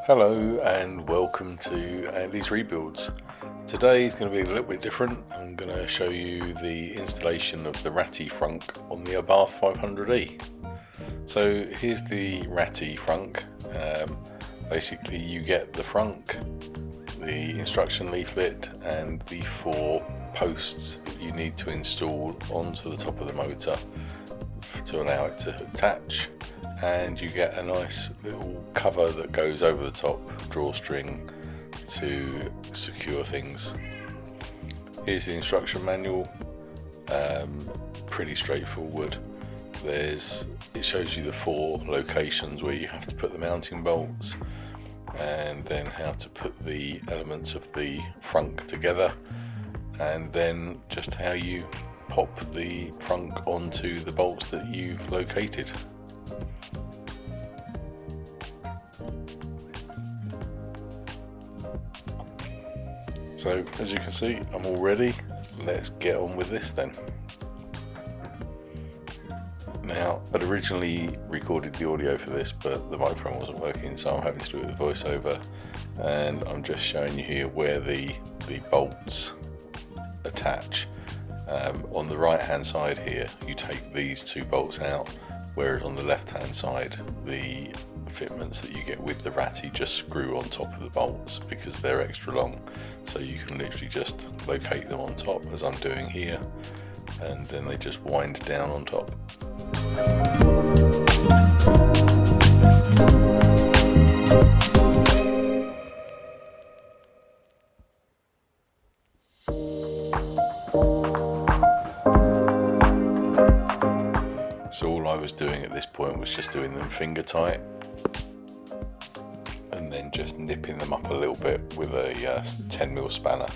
Hello and welcome to Andy's Rebuilds. Today is going to be a little bit different. I'm going to show you the installation of the Rati Frunk on the Abarth 500e. So here's the Rati Frunk. Basically you get the frunk, the instruction leaflet and the 4 posts that you need to install onto the top of the motor to allow it to attach. And you get a nice little cover that goes over the top, drawstring to secure things. Here's the instruction manual, pretty straightforward. It shows you the 4 locations where you have to put the mounting bolts, and then how to put the elements of the frunk together, and then just how you pop the frunk onto the bolts that you've located. So as you can see, I'm all ready. Let's get on with this then. Now, I'd originally recorded the audio for this, but the microphone wasn't working, so I'm having to do it with voiceover. And I'm just showing you here where the bolts attach. On the right hand side here, you take these 2 bolts out, whereas on the left hand side, the fitments that you get with the Rati just screw on top of the bolts because they're extra long. So you can literally just locate them on top, as I'm doing here, and then they just wind down on top. So all I was doing at this point was just doing them finger tight, and then just nipping them up a little bit with a 10mm spanner.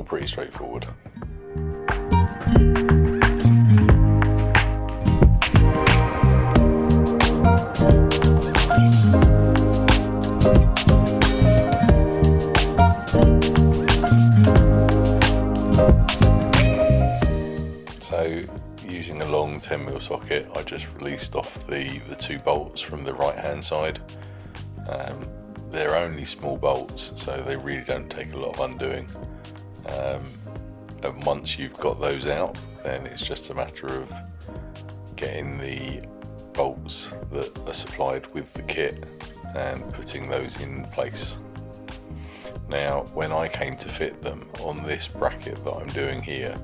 Pretty straightforward. So using a long 10mm socket, I just released off the 2 bolts from the right hand side. They're only small bolts, so they really don't take a lot of undoing. And once you've got those out, then it's just a matter of getting the bolts that are supplied with the kit and putting those in place. Now, when I came to fit them on this bracket that I'm doing here,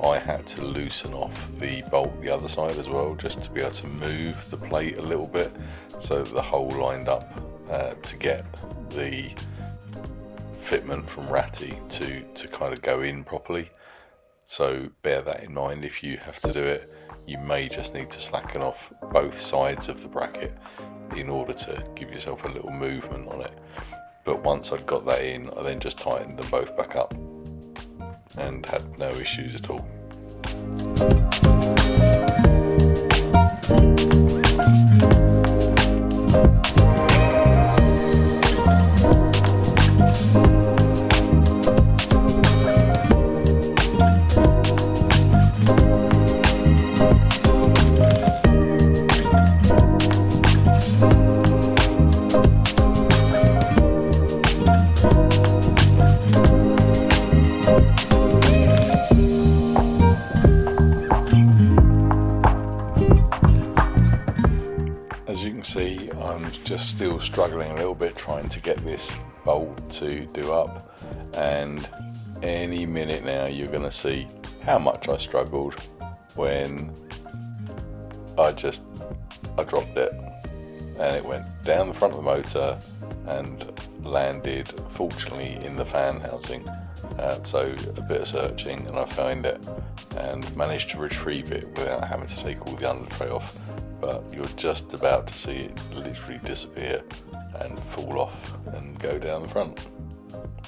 I had to loosen off the bolt the other side as well, just to be able to move the plate a little bit so that the hole lined up to get the fitment from Rati to kind of go in properly. So bear that in mind. If you have to do it, you may just need to slacken off both sides of the bracket in order to give yourself a little movement on it. But once I'd got that in, I then just tightened them both back up and had no issues at all. As you can see, I'm just still struggling a little bit trying to get this bolt to do up, and any minute now you're going to see how much I struggled when I dropped it, and it went down the front of the motor and landed fortunately in the fan housing. So a bit of searching and I found it and managed to retrieve it without having to take all the under tray off. but you're just about to see it literally disappear and fall off and go down the front.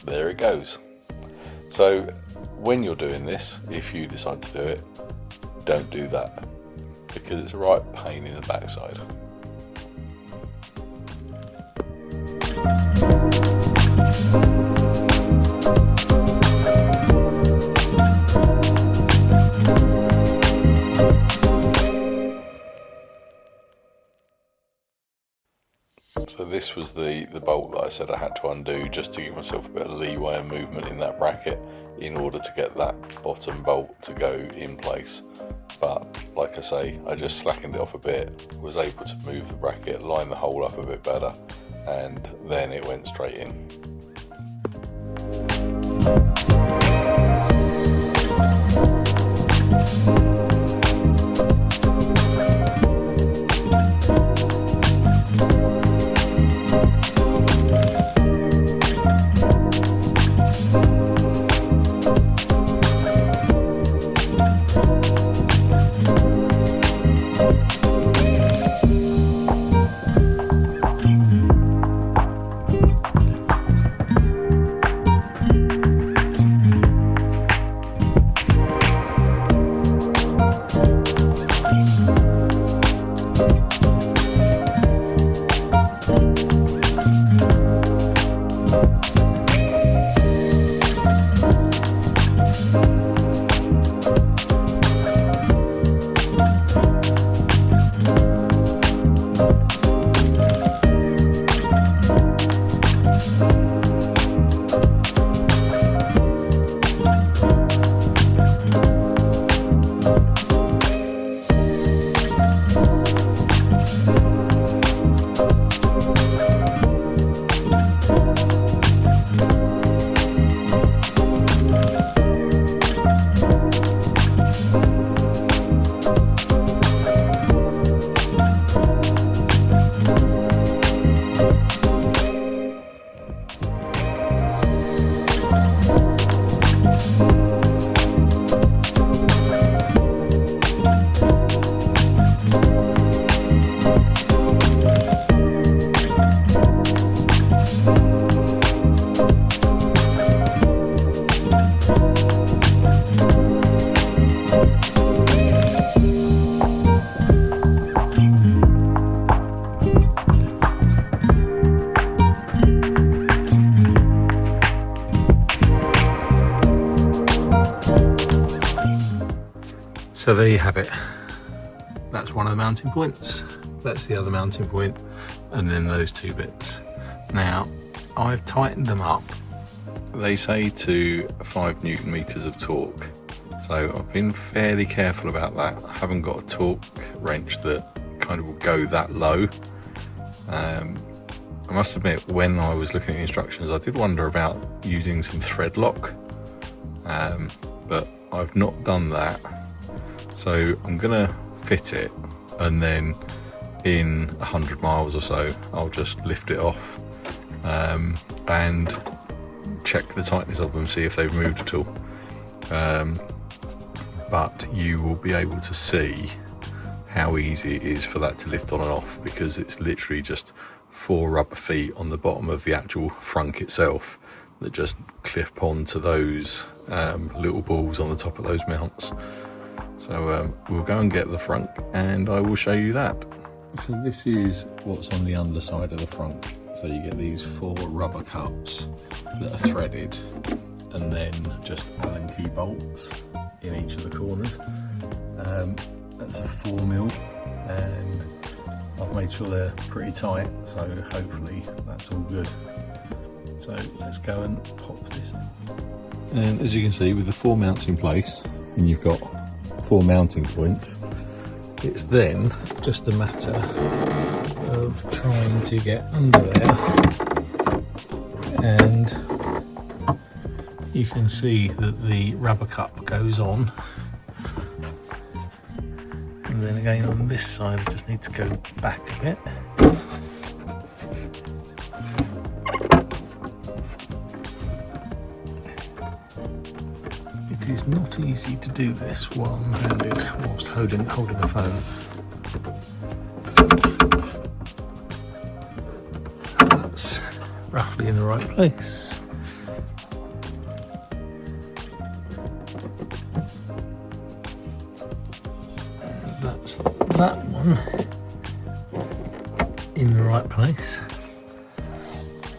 There it goes. So when you're doing this, if you decide to do it, don't do that, because it's a right pain in the backside. So this was the bolt that I said I had to undo just to give myself a bit of leeway and movement in that bracket in order to get that bottom bolt to go in place. But like I say, I just slackened it off a bit, was able to move the bracket, line the hole up a bit better, and then it went straight in. So there you have it. That's one of the mounting points, that's the other mounting point, and then those two bits. Now I've tightened them up. They say to 5 Newton meters of torque, so I've been fairly careful about that. I haven't got a torque wrench that kind of will go that low. I must admit, when I was looking at the instructions, I did wonder about using some thread lock, but I've not done that. So I'm gonna fit it, and then in 100 miles or so I'll just lift it off and check the tightness of them, see if they've moved at all. But you will be able to see how easy it is for that to lift on and off, because it's literally just 4 rubber feet on the bottom of the actual frunk itself that just clip onto those little balls on the top of those mounts. So we'll go and get the frunk and I will show you that. So this is what's on the underside of the frunk. So you get these 4 rubber cups that are threaded, and then just Allen key bolts in each of the corners. That's a 4mm, and I've made sure they're pretty tight, so hopefully that's all good. So let's go and pop this in. And as you can see, with the 4 mounts in place, and you've got 4 mounting points, it's then just a matter of trying to get under there, and you can see that the rubber cup goes on, and then again on this side I just need to go back a bit. It is not easy to do this one-handed whilst holding the phone. roughly in the right place. And that's that one in the right place.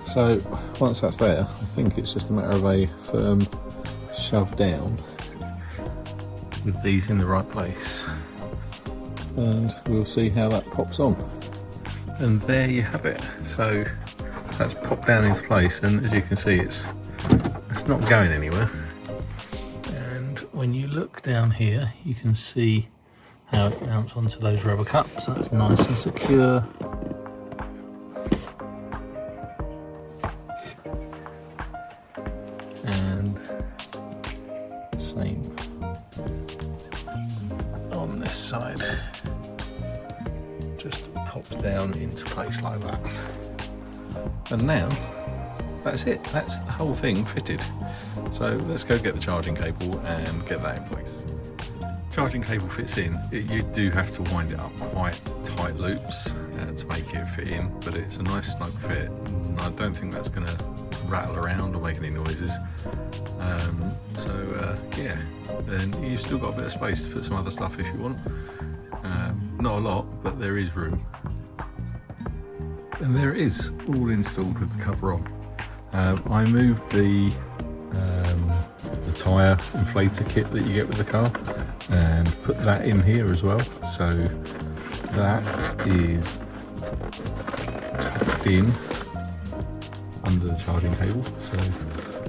So once that's there, I think it's just a matter of a firm shove down with these in the right place, and we'll see how that pops on. And there you have it. So that's popped down into place, and as you can see, it's not going anywhere. And when you look down here, you can see how it mounts onto those rubber cups. That's nice and secure. And same on this side, just pops down into place like that. And now that's it, that's the whole thing fitted. So let's go get the charging cable and get that in place. Charging cable fits in. You do have to wind it up quite tight loops to make it fit in, but it's a nice snug fit, and I don't think that's going to rattle around or make any noises. Yeah, and you've still got a bit of space to put some other stuff if you want. Not a lot, but there is room. And there it is, all installed with the cover on. I moved the tyre inflator kit that you get with the car and put that in here as well. So that is tucked in under the charging cable. So,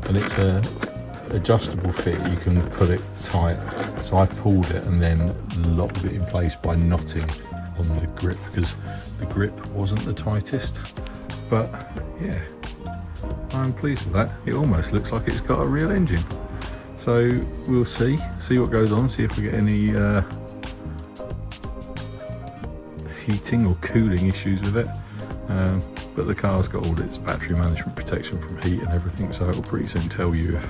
and it's a adjustable fit, you can put it tight. So I pulled it and then locked it in place by knotting on the grip, because the grip wasn't the tightest. But yeah, I'm pleased with that. It almost looks like it's got a real engine. So we'll see what goes on, see if we get any heating or cooling issues with it. But the car's got all its battery management protection from heat and everything, so it'll pretty soon tell you if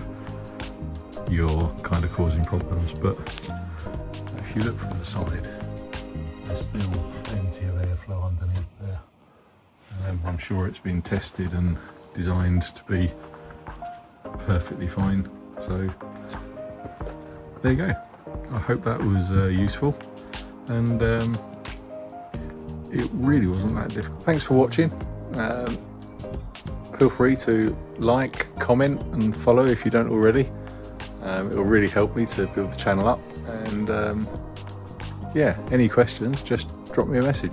you're kind of causing problems. But if you look from the side, there's still plenty of airflow underneath there. I'm sure it's been tested and designed to be perfectly fine. So there you go. I hope that was useful, and it really wasn't that difficult. Thanks for watching. Feel free to like, comment and follow if you don't already. It will really help me to build the channel up, and yeah, any questions, just drop me a message.